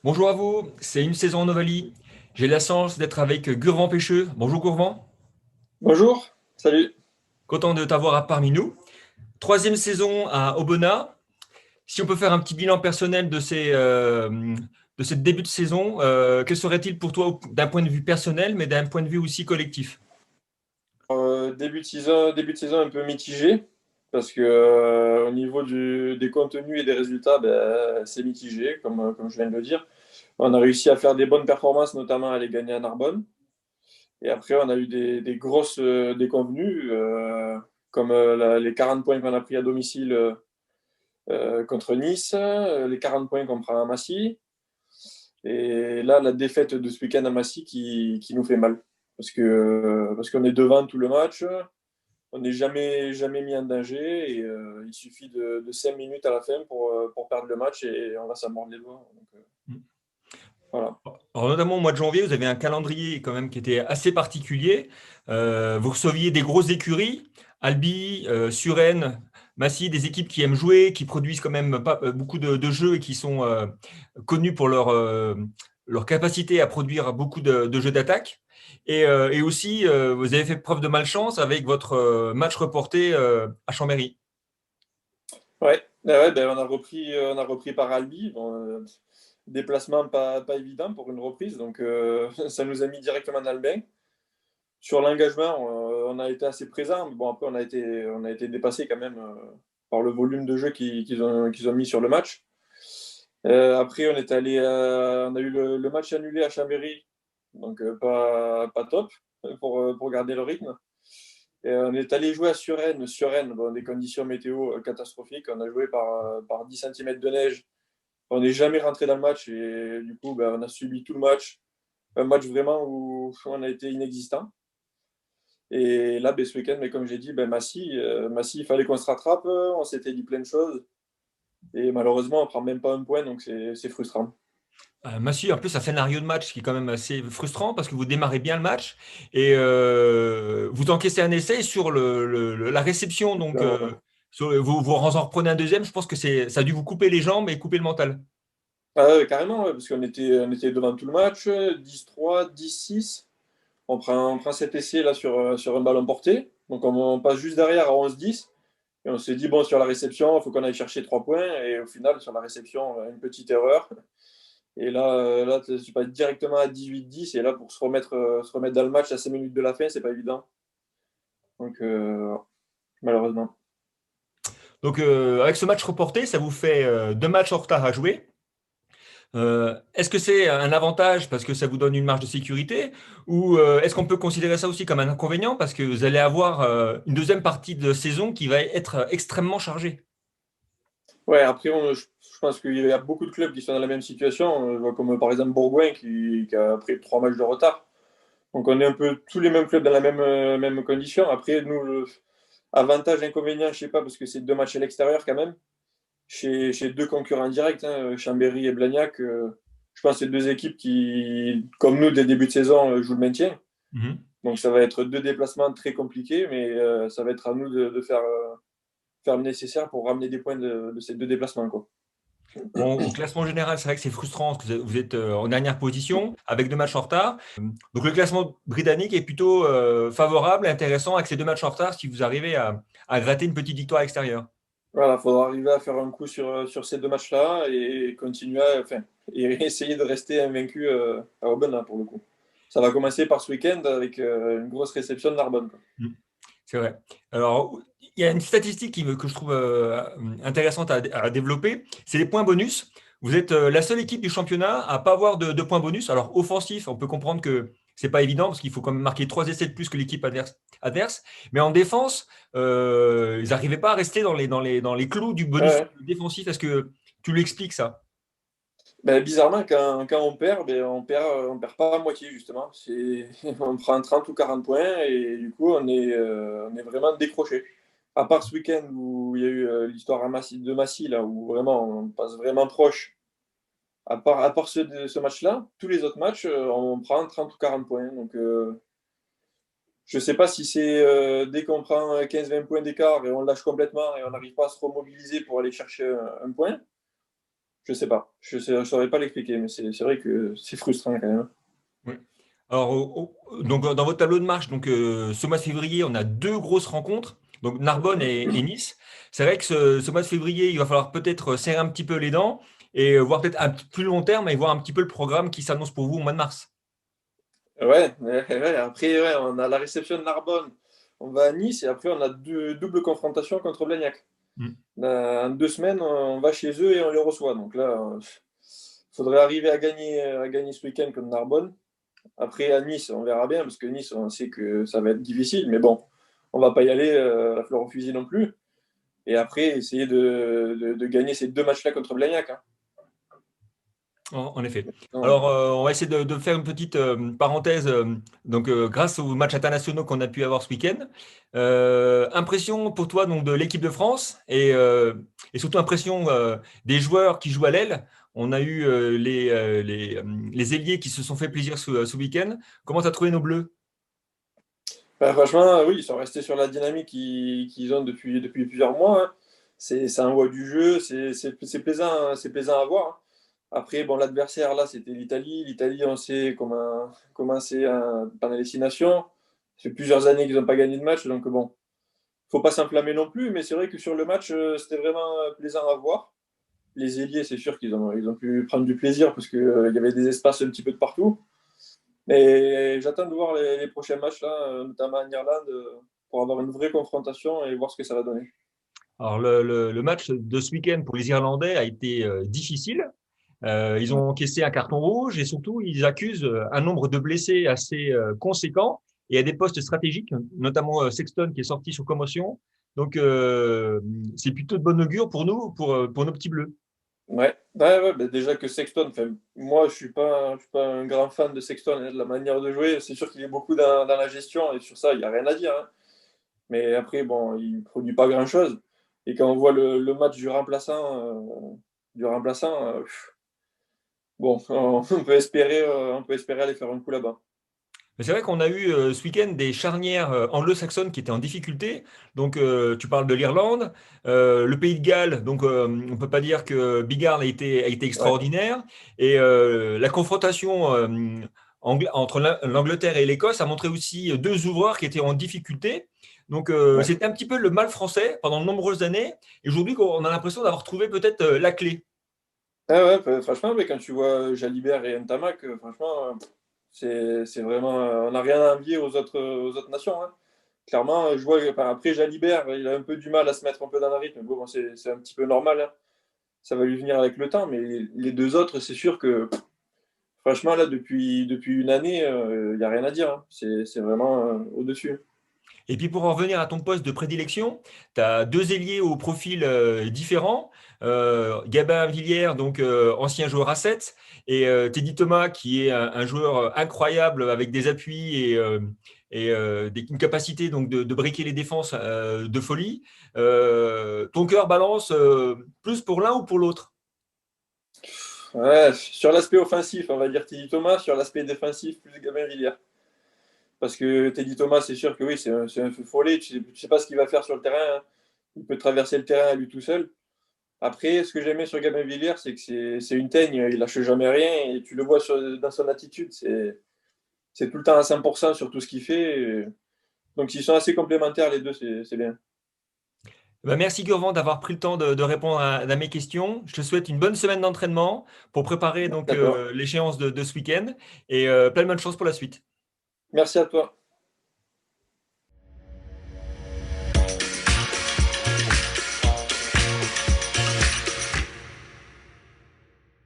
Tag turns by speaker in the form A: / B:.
A: Bonjour à vous, c'est une saison en Ovalie. J'ai la chance d'être avec Gurvan Pêcheux. Bonjour Gurvan,
B: Bonjour, salut.
A: content de t'avoir parmi nous. Troisième saison à Obona. Si on peut faire un petit bilan personnel de ce début de saison, que serait-il pour toi d'un point de vue personnel, mais d'un point de vue aussi collectif?
B: Début de saison un peu mitigé, parce que au niveau des contenus et des résultats, c'est mitigé, comme je viens de le dire. On a réussi à faire des bonnes performances, notamment à aller gagner à Narbonne. Et après, on a eu des grosses déconvenues, comme les 40 points qu'on a pris à domicile contre Nice, les 40 points qu'on prend à Massy. Et là, la défaite de ce week-end à Massy qui nous fait mal. Parce qu'on est devant tout le match. On n'est jamais mis en danger et il suffit de 5 minutes à la fin pour perdre le match et on va s'en mordre les doigts. Donc, voilà.
A: Alors, notamment au mois de janvier, vous avez un calendrier quand même qui était assez particulier. Vous receviez des grosses écuries, Albi, Suresnes, Massy, des équipes qui aiment jouer, qui produisent quand même pas, beaucoup de jeux et qui sont connus pour leur capacité à produire beaucoup de jeux d'attaque. Et aussi, vous avez fait preuve de malchance avec votre match reporté à Chambéry.
B: Ouais, on a repris par Albi. Bon, déplacement pas évident pour une reprise, donc ça nous a mis directement dans le bain. Sur l'engagement, on a été assez présent, mais bon, après, on a été dépassé quand même par le volume de jeu qu'ils ont mis sur le match. Après, on a eu le match annulé à Chambéry, donc pas top pour garder le rythme. Et on est allé jouer à Suresnes. Suresnes, bon, des conditions météo catastrophiques. On a joué par 10 centimètres de neige. On n'est jamais rentré dans le match et du coup, on a subi tout le match. Un match vraiment où on a été inexistant. Et là, ce week-end, mais comme j'ai dit, Massy, il fallait qu'on se rattrape. On s'était dit plein de choses. Et malheureusement, on prend même pas un point, donc c'est frustrant.
A: Massy, en plus, un scénario de match qui est quand même assez frustrant parce que vous démarrez bien le match et vous encaissez un essai sur la réception. Donc, vous en reprenez un deuxième. Je pense que ça a dû vous couper les jambes et couper le mental.
B: Ah ouais, carrément, ouais, parce qu'on était devant tout le match, 10-3, 10-6. On prend cet essai là sur un ballon porté. Donc on passe juste derrière à 11-10. Et on s'est dit, bon, sur la réception, il faut qu'on aille chercher 3 points. Et au final, sur la réception, une petite erreur. Et là tu passes directement à 18-10. Et là, pour se remettre dans le match à 5 minutes de la fin, c'est pas évident. Donc, malheureusement.
A: Donc, avec ce match reporté, ça vous fait deux matchs en retard à jouer. Est-ce que c'est un avantage parce que ça vous donne une marge de sécurité ou est-ce qu'on peut considérer ça aussi comme un inconvénient parce que vous allez avoir une deuxième partie de saison qui va être extrêmement chargée?
B: Ouais, après, je pense qu'il y a beaucoup de clubs qui sont dans la même situation, comme par exemple Bourgoin qui a pris 3 matchs de retard. Donc on est un peu tous les mêmes clubs dans la même condition. Après, nous, avantage, inconvénient, je sais pas, parce que c'est 2 matchs à l'extérieur quand même, chez deux concurrents directs, hein, Chambéry et Blagnac. Je pense que c'est deux équipes qui, comme nous, dès le début de saison, jouent le maintien.
A: Mhm.
B: Donc ça va être deux déplacements très compliqués, mais ça va être à nous de faire le nécessaire pour ramener des points de ces deux déplacements, quoi.
A: Bon, au classement général, c'est vrai que c'est frustrant parce que vous êtes en dernière position avec deux matchs en retard. Donc le classement britannique est plutôt favorable, intéressant avec ces deux matchs en retard si vous arrivez à gratter une petite victoire extérieure.
B: Voilà, il faudra arriver à faire un coup sur ces 2 matchs-là et continuer enfin, et essayer de rester invaincu à Aubaine, là, pour le coup. Ça va commencer par ce week-end avec une grosse réception de Narbonne, quoi.
A: Mm. C'est vrai. Alors, il y a une statistique que je trouve intéressante à développer, c'est les points bonus. Vous êtes la seule équipe du championnat à pas avoir de points bonus. Alors, offensif, on peut comprendre que c'est pas évident parce qu'il faut quand même marquer 3 essais de plus que l'équipe adverse. Mais en défense, ils n'arrivaient pas à rester dans les clous du
B: Ouais,
A: bonus
B: ouais.
A: défensif. Est-ce que tu l'expliques ça?
B: Bizarrement, quand on perd, on perd pas à moitié, justement. On prend 30 ou 40 points et du coup, on est vraiment décroché. À part ce week-end où il y a eu l'histoire de Massy, là, où vraiment on passe vraiment proche. À part ce match-là, tous les autres matchs, on prend 30 ou 40 points. Donc, je ne sais pas si c'est dès qu'on prend 15-20 points d'écart et on lâche complètement et on n'arrive pas à se remobiliser pour aller chercher un point, Je sais pas. Je saurais pas l'expliquer, mais c'est vrai que c'est frustrant quand même.
A: Oui. Alors, donc, dans votre tableau de marche, donc, ce mois de février, on a deux grosses rencontres, donc Narbonne et Nice. C'est vrai que ce mois de février, il va falloir peut-être serrer un petit peu les dents et voir peut-être un plus long terme et voir un petit peu le programme qui s'annonce pour vous au mois de mars.
B: Ouais. Après, ouais, on a la réception de Narbonne. On va à Nice et après, on a deux doubles confrontations contre Blagnac.
A: Mm.
B: En 2 semaines, on va chez eux et on les reçoit. Donc là, il faudrait arriver à gagner ce week-end contre Narbonne. Après, à Nice, on verra bien, parce que Nice, on sait que ça va être difficile. Mais bon, on va pas y aller à la fleur au fusil non plus. Et après, essayer de gagner ces 2 matchs-là contre Blagnac, hein.
A: En effet.
B: Non.
A: Alors, on va essayer de faire une petite parenthèse. Donc, grâce aux matchs internationaux qu'on a pu avoir ce week-end, impression pour toi donc de l'équipe de France et surtout impression des joueurs qui jouent à l'aile. On a eu les ailiers qui se sont fait plaisir ce week-end. Comment tu as trouvé nos Bleus?
B: Bah, franchement, oui, ils sont restés sur la dynamique qu'ils ont depuis plusieurs mois, hein. C'est un voie du jeu, c'est plaisant, hein, c'est plaisant à voir, hein. Après, bon, l'adversaire, là, c'était l'Italie. L'Italie, on sait comment c'est pendant les 6 nations. Ça fait plusieurs années qu'ils n'ont pas gagné de match, donc bon, faut pas s'enflammer non plus. Mais c'est vrai que sur le match, c'était vraiment plaisant à voir. Les ailiers, c'est sûr qu'ils ont pu prendre du plaisir parce qu'il y avait des espaces un petit peu de partout. Mais j'attends de voir les prochains matchs, là, notamment en Irlande, pour avoir une vraie confrontation et voir ce que ça va donner.
A: Alors, le match de ce week-end pour les Irlandais a été difficile. Ils ont encaissé un carton rouge et surtout, ils accusent un nombre de blessés assez conséquent et à des postes stratégiques, notamment Sexton qui est sorti sur commotion. Donc, c'est plutôt de bon augure pour nous, pour nos petits bleus.
B: Ouais, bah, déjà que Sexton, enfin, moi je suis pas un grand fan de Sexton, hein, de la manière de jouer. C'est sûr qu'il est beaucoup dans la gestion et sur ça, il n'y a rien à dire, hein. Mais après, bon, il ne produit pas grand-chose. Et quand on voit le match du remplaçant, bon, on peut espérer aller faire un coup là-bas.
A: Mais c'est vrai qu'on a eu ce week-end des charnières anglo-saxonnes qui étaient en difficulté. Donc, tu parles de l'Irlande, le Pays de Galles. Donc, on ne peut pas dire que Bigard a été
B: Ouais,
A: extraordinaire. Et la confrontation entre l'Angleterre et l'Écosse a montré aussi deux ouvreurs qui étaient en difficulté. Donc,
B: ouais.
A: c'était un petit peu le mal français pendant de nombreuses années. Et aujourd'hui, on a l'impression d'avoir trouvé peut-être la clé.
B: Ah ouais, franchement, mais quand tu vois Jalibert et Ntamak, franchement, c'est vraiment. On n'a rien à envier aux autres nations, hein. Clairement, je vois, enfin, après Jalibert, il a un peu du mal à se mettre un peu dans le rythme. Bon, c'est un petit peu normal, hein. Ça va lui venir avec le temps, mais les deux autres, c'est sûr que, franchement, là, depuis une année, il n'y a rien à dire, hein. C'est vraiment au-dessus.
A: Et puis pour en revenir à ton poste de prédilection, tu as deux ailiers au profil différent. Gabin Villiers, donc ancien joueur à 7, et Teddy Thomas, qui est un joueur incroyable avec des appuis et une capacité donc, de briquer les défenses de folie. Ton cœur balance plus pour l'un ou pour l'autre?
B: Ouais, sur l'aspect offensif, on va dire Teddy Thomas, sur l'aspect défensif, plus Gabin Villiers. Parce que Teddy Thomas, c'est sûr que oui, c'est un feu follet. Tu sais pas ce qu'il va faire sur le terrain, hein. Il peut traverser le terrain à lui tout seul. Après, ce que j'aimais sur Gabin Villiers, c'est que c'est une teigne, il lâche jamais rien et tu le vois dans son attitude. C'est tout le temps à 100% sur tout ce qu'il fait. Donc, s'ils sont assez complémentaires, les deux, c'est bien.
A: Ben, merci Gurvan d'avoir pris le temps de répondre à mes questions. Je te souhaite une bonne semaine d'entraînement pour préparer donc
B: D'accord.
A: l'échéance de ce week-end et plein de bonnes choses pour la suite.
B: Merci à toi.